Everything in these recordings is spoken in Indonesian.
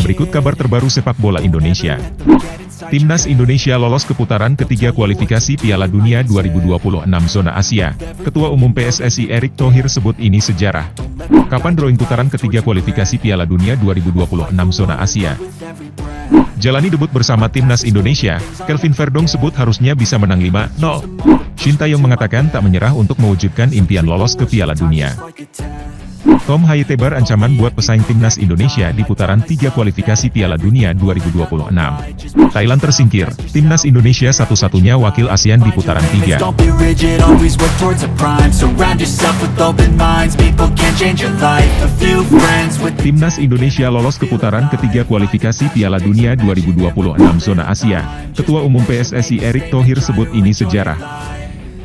Berikut kabar terbaru sepak bola Indonesia. Timnas Indonesia lolos ke putaran ketiga kualifikasi Piala Dunia 2026 zona Asia. Ketua Umum PSSI Erick Thohir sebut ini sejarah. Kapan drawing putaran ketiga kualifikasi Piala Dunia 2026 zona Asia? Jalani debut bersama Timnas Indonesia, Kelvin Verdong sebut harusnya bisa menang 5-0. Shin Taeyong mengatakan tak menyerah untuk mewujudkan impian lolos ke Piala Dunia. Tom Hayetebar ancaman buat pesaing Timnas Indonesia di putaran 3 kualifikasi Piala Dunia 2026. Thailand tersingkir, Timnas Indonesia satu-satunya wakil ASEAN di putaran 3. Timnas Indonesia lolos ke putaran ketiga kualifikasi Piala Dunia 2026 zona Asia. Ketua Umum PSSI Erick Thohir sebut ini sejarah.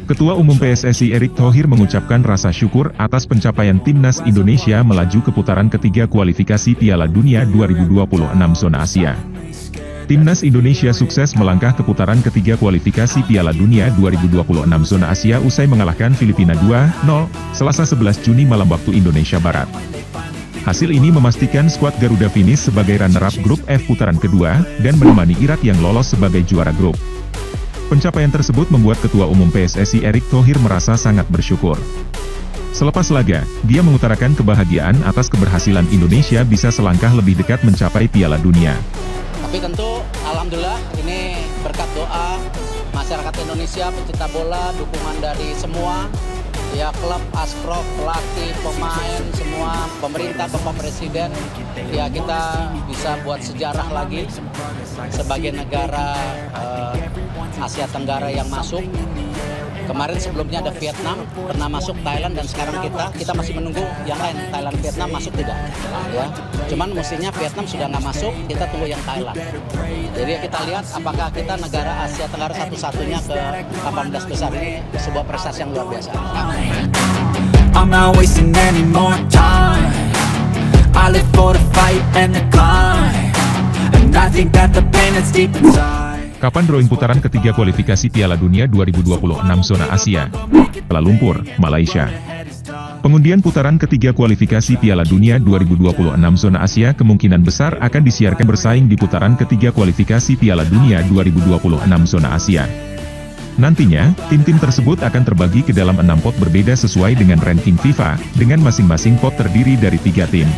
Ketua Umum PSSI Erick Thohir mengucapkan rasa syukur atas pencapaian Timnas Indonesia melaju ke putaran ketiga kualifikasi Piala Dunia 2026 zona Asia. Timnas Indonesia sukses melangkah ke putaran ketiga kualifikasi Piala Dunia 2026 zona Asia usai mengalahkan Filipina 2-0, Selasa 11 Juni malam waktu Indonesia Barat. Hasil ini memastikan skuad Garuda finish sebagai runner-up grup F putaran kedua, dan menemani Irak yang lolos sebagai juara grup. Pencapaian tersebut membuat Ketua Umum PSSI Erick Thohir merasa sangat bersyukur. Selepas laga, dia mengutarakan kebahagiaan atas keberhasilan Indonesia bisa selangkah lebih dekat mencapai Piala Dunia. Tapi tentu, alhamdulillah, ini berkat doa masyarakat Indonesia, pencinta bola, dukungan dari semua, ya klub, asprof, pelatih, pemain, semua, pemerintah, Bapak Presiden, ya kita bisa buat sejarah lagi sebagai negara Asia Tenggara yang masuk. Kemarin sebelumnya ada Vietnam, pernah masuk Thailand, dan sekarang kita masih menunggu yang lain. Thailand, Vietnam masuk tidak? Ya, cuman mestinya Vietnam sudah nggak masuk, kita tunggu yang Thailand. Jadi kita lihat apakah kita negara Asia Tenggara satu-satunya ke 18 besar, ini sebuah prestasi yang luar biasa. I'm not wasting any more time. I live for the fight and the climb. And I think that the pain that's deep inside. Kapan drawing putaran ketiga kualifikasi Piala Dunia 2026 zona Asia? Kuala Lumpur, Malaysia. Pengundian putaran ketiga kualifikasi Piala Dunia 2026 zona Asia kemungkinan besar akan disiarkan bersaing di putaran ketiga kualifikasi Piala Dunia 2026 zona Asia. Nantinya, tim-tim tersebut akan terbagi ke dalam 6 pot berbeda sesuai dengan ranking FIFA, dengan masing-masing pot terdiri dari 3 tim.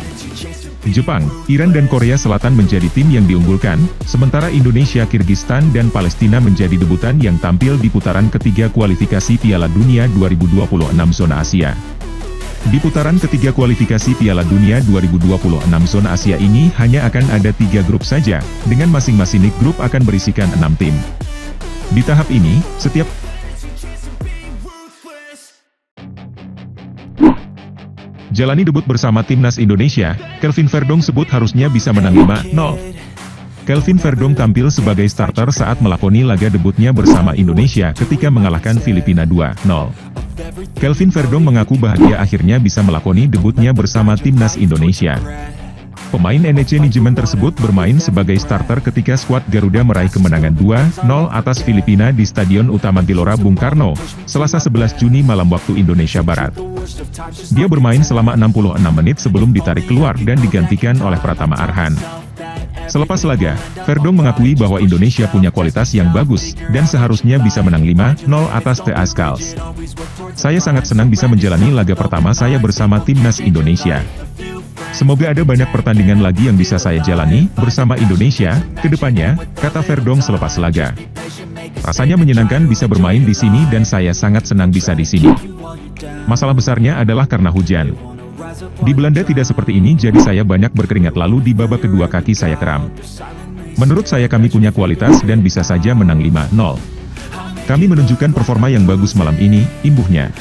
Jepang, Iran dan Korea Selatan menjadi tim yang diunggulkan, sementara Indonesia, Kirgistan dan Palestina menjadi debutan yang tampil di putaran ketiga kualifikasi Piala Dunia 2026 zona Asia. Di putaran ketiga kualifikasi Piala Dunia 2026 zona Asia ini hanya akan ada 3 grup saja, dengan masing-masing grup akan berisikan 6 tim. Di tahap ini, setiap jalani debut bersama Timnas Indonesia, Kelvin Verdong sebut harusnya bisa menang 5-0. Kelvin Verdong tampil sebagai starter saat melakoni laga debutnya bersama Indonesia ketika mengalahkan Filipina 2-0. Kelvin Verdong mengaku bahagia akhirnya bisa melakoni debutnya bersama Timnas Indonesia. Pemain NEC Nijmegen tersebut bermain sebagai starter ketika skuad Garuda meraih kemenangan 2-0 atas Filipina di Stadion Utama Gelora Bung Karno, Selasa 11 Juni malam waktu Indonesia Barat. Dia bermain selama 66 menit sebelum ditarik keluar dan digantikan oleh Pratama Arhan. Selepas laga, Verdong mengakui bahwa Indonesia punya kualitas yang bagus, dan seharusnya bisa menang 5-0 atas The Azkals. Saya sangat senang bisa menjalani laga pertama saya bersama Timnas Indonesia. Semoga ada banyak pertandingan lagi yang bisa saya jalani bersama Indonesia ke depannya, kata Verdong selepas laga. Rasanya menyenangkan bisa bermain di sini dan saya sangat senang bisa di sini. Masalah besarnya adalah karena hujan. Di Belanda tidak seperti ini, jadi saya banyak berkeringat, lalu di babak kedua kaki saya kram. Menurut saya kami punya kualitas dan bisa saja menang 5-0. Kami menunjukkan performa yang bagus malam ini, imbuhnya.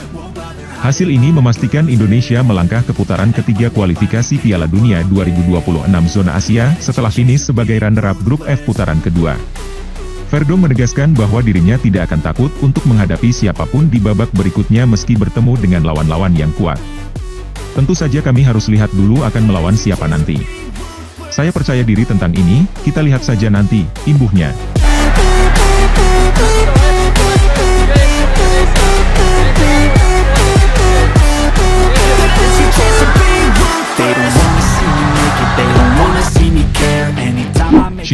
Hasil ini memastikan Indonesia melangkah ke putaran ketiga kualifikasi Piala Dunia 2026 zona Asia setelah finish sebagai runner-up grup F putaran kedua. Verdong menegaskan bahwa dirinya tidak akan takut untuk menghadapi siapapun di babak berikutnya meski bertemu dengan lawan-lawan yang kuat. Tentu saja kami harus lihat dulu akan melawan siapa nanti. Saya percaya diri tentang ini, kita lihat saja nanti, imbuhnya.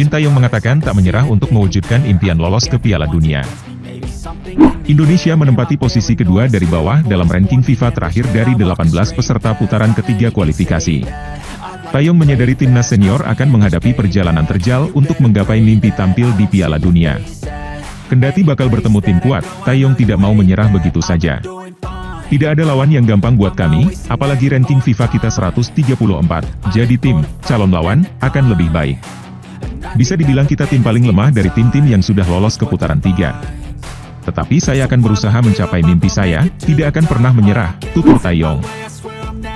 Shin Tae-yong mengatakan tak menyerah untuk mewujudkan impian lolos ke Piala Dunia. Indonesia menempati posisi kedua dari bawah dalam ranking FIFA terakhir dari 18 peserta putaran ketiga kualifikasi. Tae-yong menyadari timnas senior akan menghadapi perjalanan terjal untuk menggapai mimpi tampil di Piala Dunia. Kendati bakal bertemu tim kuat, Tae-yong tidak mau menyerah begitu saja. Tidak ada lawan yang gampang buat kami, apalagi ranking FIFA kita 134, jadi tim, calon lawan, akan lebih baik. Bisa dibilang kita tim paling lemah dari tim-tim yang sudah lolos ke putaran 3. Tetapi saya akan berusaha mencapai mimpi saya, tidak akan pernah menyerah, tutur Tae-yong.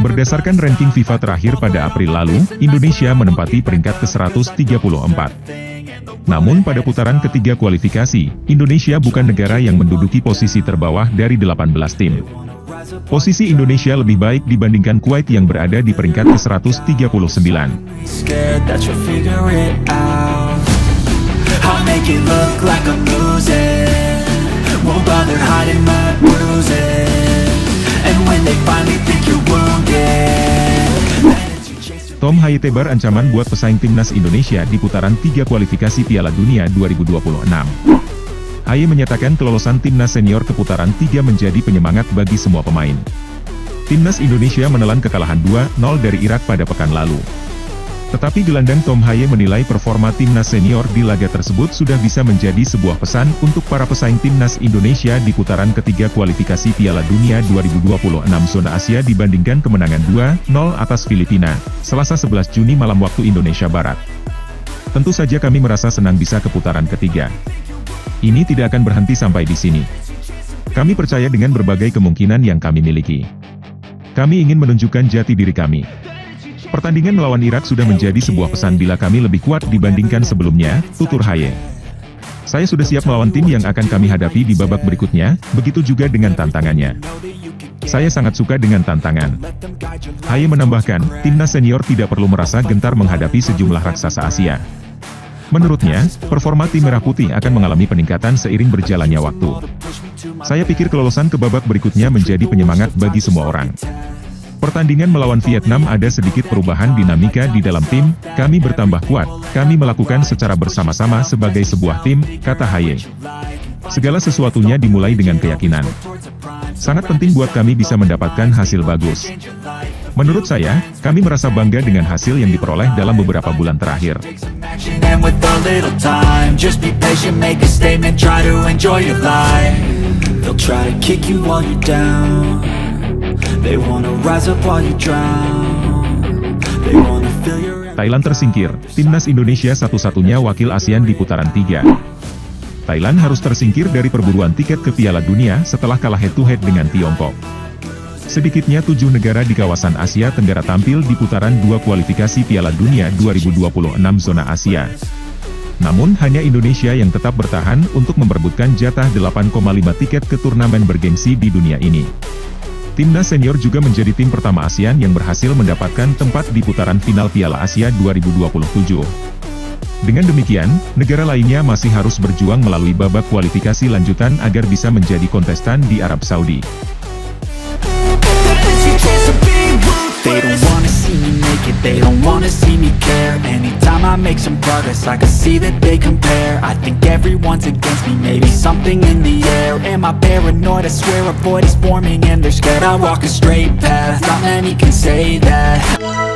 Berdasarkan ranking FIFA terakhir pada April lalu, Indonesia menempati peringkat ke-134. Namun pada putaran ketiga kualifikasi, Indonesia bukan negara yang menduduki posisi terbawah dari 18 tim. Posisi Indonesia lebih baik dibandingkan Kuwait yang berada di peringkat ke-139. Tom Haye tebar ancaman buat pesaing timnas Indonesia di putaran 3 kualifikasi Piala Dunia 2026. Haye menyatakan kelolosan timnas senior ke putaran 3 menjadi penyemangat bagi semua pemain. Timnas Indonesia menelan kekalahan 2-0 dari Irak pada pekan lalu. Tetapi gelandang Tom Haye menilai performa timnas senior di laga tersebut sudah bisa menjadi sebuah pesan untuk para pesaing timnas Indonesia di putaran ketiga kualifikasi Piala Dunia 2026 zona Asia dibandingkan kemenangan 2-0 atas Filipina, Selasa 11 Juni malam waktu Indonesia Barat. Tentu saja kami merasa senang bisa ke putaran ketiga. Ini tidak akan berhenti sampai di sini. Kami percaya dengan berbagai kemungkinan yang kami miliki. Kami ingin menunjukkan jati diri kami. Pertandingan melawan Irak sudah menjadi sebuah pesan bila kami lebih kuat dibandingkan sebelumnya, tutur Haye. Saya sudah siap melawan tim yang akan kami hadapi di babak berikutnya, begitu juga dengan tantangannya. Saya sangat suka dengan tantangan. Haye menambahkan, timnas senior tidak perlu merasa gentar menghadapi sejumlah raksasa Asia. Menurutnya, performa tim Merah Putih akan mengalami peningkatan seiring berjalannya waktu. Saya pikir kelolosan ke babak berikutnya menjadi penyemangat bagi semua orang. Pertandingan melawan Vietnam ada sedikit perubahan dinamika di dalam tim, kami bertambah kuat, kami melakukan secara bersama-sama sebagai sebuah tim, kata Haye. Segala sesuatunya dimulai dengan keyakinan. Sangat penting buat kami bisa mendapatkan hasil bagus. Menurut saya, kami merasa bangga dengan hasil yang diperoleh dalam beberapa bulan terakhir. Thailand tersingkir, timnas Indonesia satu-satunya wakil ASEAN di putaran 3. Thailand harus tersingkir dari perburuan tiket ke Piala Dunia setelah kalah head-to-head dengan Tiongkok. Sedikitnya 7 negara di kawasan Asia Tenggara tampil di putaran 2 kualifikasi Piala Dunia 2026 zona Asia. Namun hanya Indonesia yang tetap bertahan untuk memperebutkan jatah 8,5 tiket ke turnamen bergengsi di dunia ini. Timnas senior juga menjadi tim pertama ASEAN yang berhasil mendapatkan tempat di putaran final Piala Asia 2027. Dengan demikian, negara lainnya masih harus berjuang melalui babak kualifikasi lanjutan agar bisa menjadi kontestan di Arab Saudi. They don't wanna see me make it, they don't wanna see me care. Anytime I make some progress, I can see that they compare. I think everyone's against me, maybe something in the air. Am I paranoid? I swear a void is forming and they're scared. I walk a straight path, not many can say that.